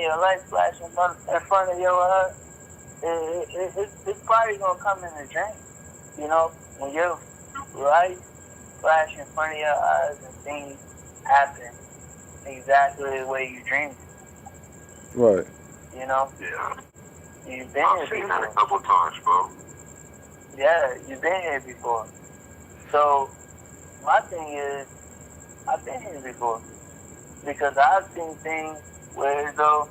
your life flashing in front of your eyes, it's probably gonna come in a dream. You know, when your life flash in front of your eyes and things happen exactly the way you dreamed. Right. You know? Yeah. You've been I've here seen before. that a couple times, bro. Yeah, you've been here before. So, my thing is, I've been here before. Because I've seen things where, though,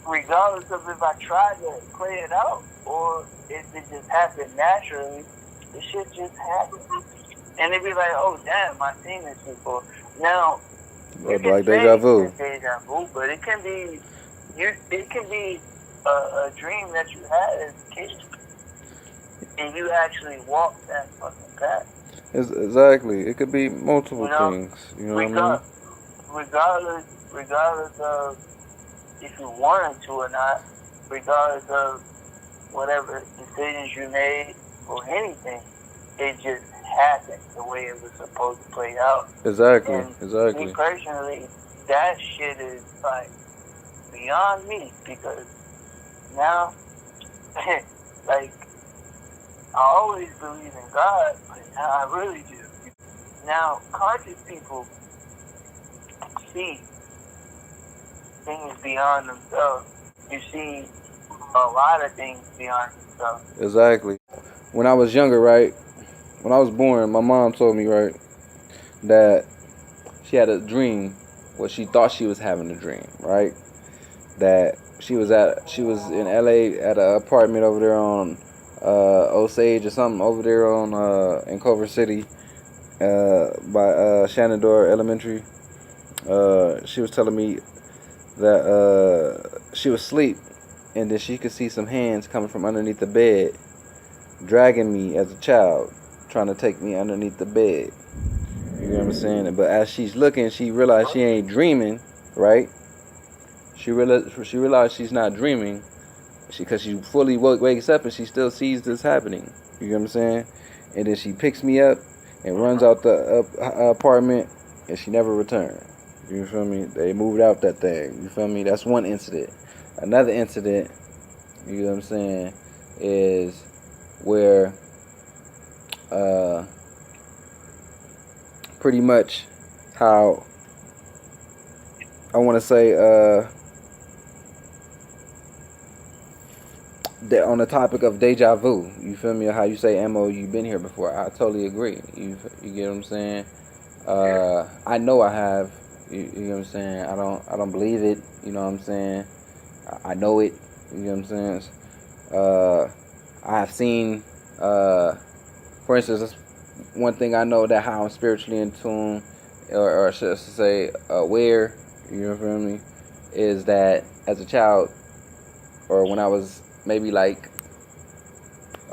regardless of if I tried to play it out or if it just happened naturally, the shit just happened. And it'd be like, oh, damn, I've seen this before. Now, you can like say deja vu. it's deja vu, but it can be a dream that you had as a kid, and you actually walked that fucking path. Exactly. It could be multiple things. You know what I mean? Regardless of if you wanted to or not, regardless of whatever decisions you made or anything, it just happened the way it was supposed to play out. Exactly. And exactly. Me personally, that shit is like beyond me, because now, like, I always believe in God, but now I really do. Now, conscious people see things beyond themselves. You see a lot of things beyond themselves. Exactly. When I was younger, right, when I was born, my mom told me, right, that she had a dream, well, she thought she was having a dream, right, that she was in LA at an apartment over there on Osage or something over there on in Culver City by Shenandoah Elementary. She was telling me that she was asleep, and then she could see some hands coming from underneath the bed, dragging me as a child, trying to take me underneath the bed. You know what I'm saying? But as she's looking, she realized she ain't dreaming, right? She realized she's not dreaming, because she fully wakes up and she still sees this happening. You know what I'm saying? And then she picks me up and runs out the apartment, and she never returned. You feel me? They moved out that thing. You feel me? That's one incident. Another incident, you know what I'm saying, is where pretty much how I want to say that on the topic of deja vu, you feel me, or how you say MO, you've been here before. I totally agree. You get what I'm saying? I know I have. You know what I'm saying? I don't believe it. You know what I'm saying? I know it. You know what I'm saying? I have seen, for instance, that's one thing I know, that how I'm spiritually in tune, or should I say aware, you know what I mean, is that as a child, or when I was maybe like,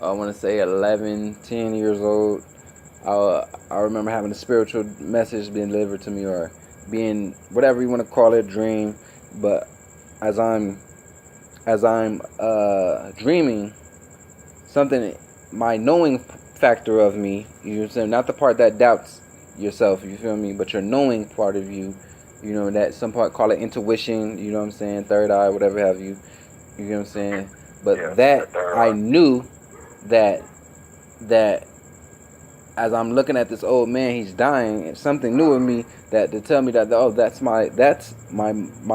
I want to say 11, 10 years old, I remember having a spiritual message being delivered to me, or being whatever you want to call it, dream. But as I'm dreaming, something, my knowing factor of me, you know what I'm saying, not the part that doubts yourself, you feel me, but your knowing part of you, you know, that some part call it intuition, you know what I'm saying, third eye, whatever have you, you know what I'm saying, but yeah, that I knew that as I'm looking at this old man, he's dying, and something new in me that to tell me that, oh, that's my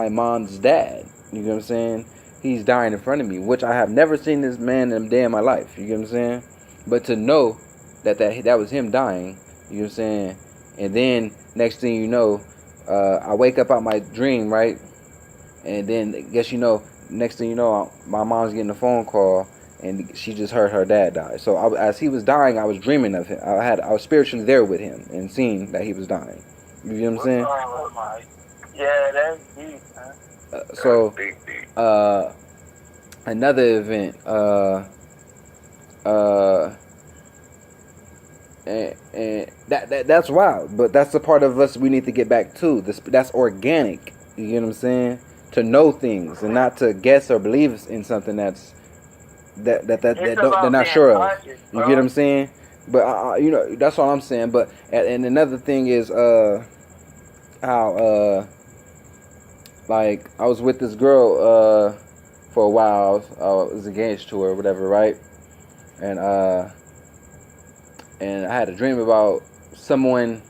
mom's dad, you know what I'm saying, he's dying in front of me, which I have never seen this man in a day in my life, you get what I'm saying, but to know that was him dying, you know what I'm saying, and then next thing you know, I wake up out my dream, right, and then guess you know, next thing you know, my mom's getting a phone call, and she just heard her dad die. So as he was dying, I was dreaming of him. I was spiritually there with him and seeing that he was dying. You know what I'm saying? Oh my, yeah, that's deep, man. So, another event, and that's wild. But that's the part of us we need to get back to. That's organic. You know what I'm saying? To know things and not to guess or believe in something that they're not sure of. You get what I'm saying? But you know, that's all I'm saying. But and another thing is how like I was with this girl for a while. I was engaged to her, or whatever, right? And I had a dream about someone.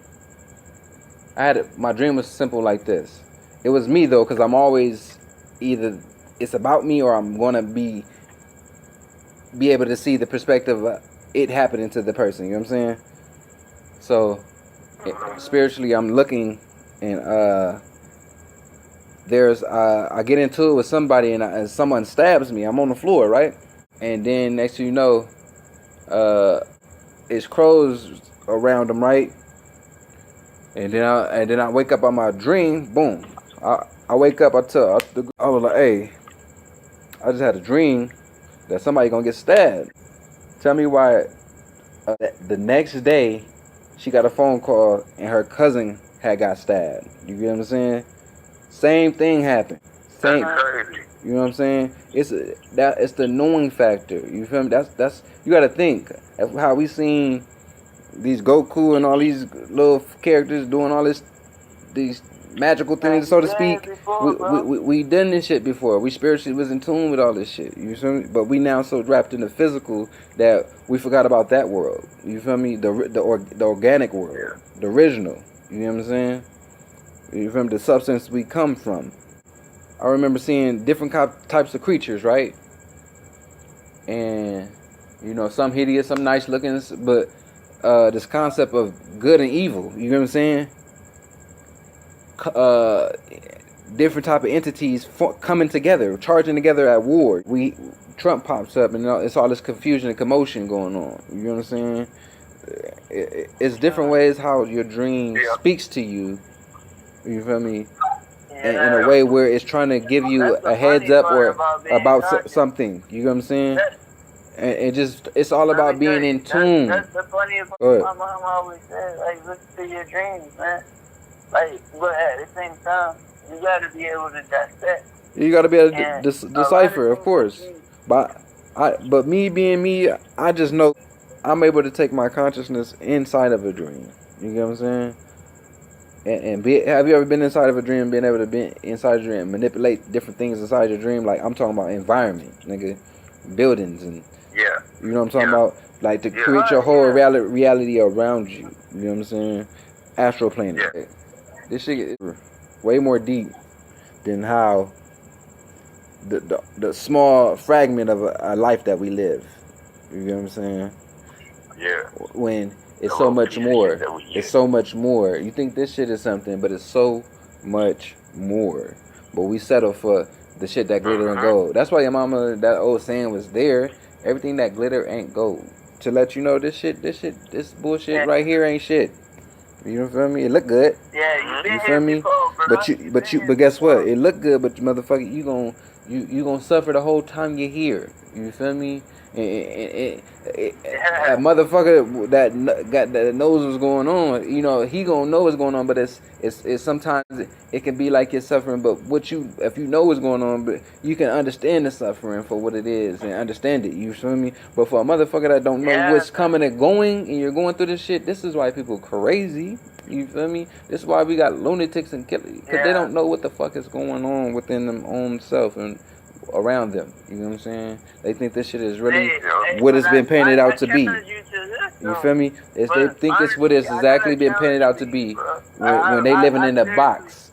My dream was simple like this. It was me though, because I'm always either it's about me or I'm gonna be able to see the perspective of it happening to the person. You know what I'm saying? So spiritually, I'm looking, and I get into it with somebody, and someone stabs me. I'm on the floor, right? And then next thing you know, it's crows around them, right? And then I wake up on my dream. Boom! I wake up. I was like, hey, I just had a dream that somebody gonna get stabbed. Tell me why. The next day, she got a phone call and her cousin had got stabbed. You get what I'm saying? Same thing happened. Same. You know what I'm saying? It's the knowing factor. You feel me? That's you got to think of how we seen these Goku and all these little characters doing all these magical things, so to speak. We done this shit before. We spiritually was in tune with all this shit. You feel me? But we now so wrapped in the physical that we forgot about that world. You feel me? The organic world, the original. You know what I'm saying? You feel me? The substance we come from. I remember seeing different types of creatures, right? And you know, some hideous, some nice looking, but this concept of good and evil. You know what I'm saying? Different type of entities coming together, charging together at war. Trump pops up, and it's all this confusion and commotion going on. You know what I'm saying? It's different ways how your dream speaks to you. You feel me? In a way where it's trying to give you a heads up or about something. You know what I'm saying? And it's all about being in tune. That's the funny part. My mom always said, like, listen to your dreams, man. Like, but at the same time, you gotta be able to dissect. You gotta be able to decipher, of course. But me being me, I just know I'm able to take my consciousness inside of a dream. You get what I'm saying? Have you ever been inside of a dream, been able to be inside your dream and manipulate different things inside your dream? Like, I'm talking about environment, nigga, buildings, and you know what I'm talking about? Like, to create your whole reality around you. You know what I'm saying? Astral planet. This shit is way more deep than how the small fragment of a life that we live. You know what I'm saying? Yeah. When it's so much more. It's so much more. You think this shit is something, but it's so much more. But we settle for the shit that glitter and gold. That's why your mama, that old saying was there. Everything that glitter ain't gold. To let you know this bullshit right here ain't shit. You feel me? It look good. Yeah, you feel me? But guess what? It look good, but motherfucker, you gonna suffer the whole time you're here. You feel me? A motherfucker that knows what's going on, you know, he gonna know what's going on. But it's sometimes it can be like you're suffering. But if you know what's going on, but you can understand the suffering for what it is and understand it. You feel me? But for a motherfucker that don't know what's coming and going, and you're going through this shit, this is why people crazy. You feel me? This is why we got lunatics and killers, because they don't know what the fuck is going on within them own self and around them. You know what I'm saying? They think this shit is really what it's been painted out to be. You feel me? They think it's what it's exactly been painted out to be when they living in a box.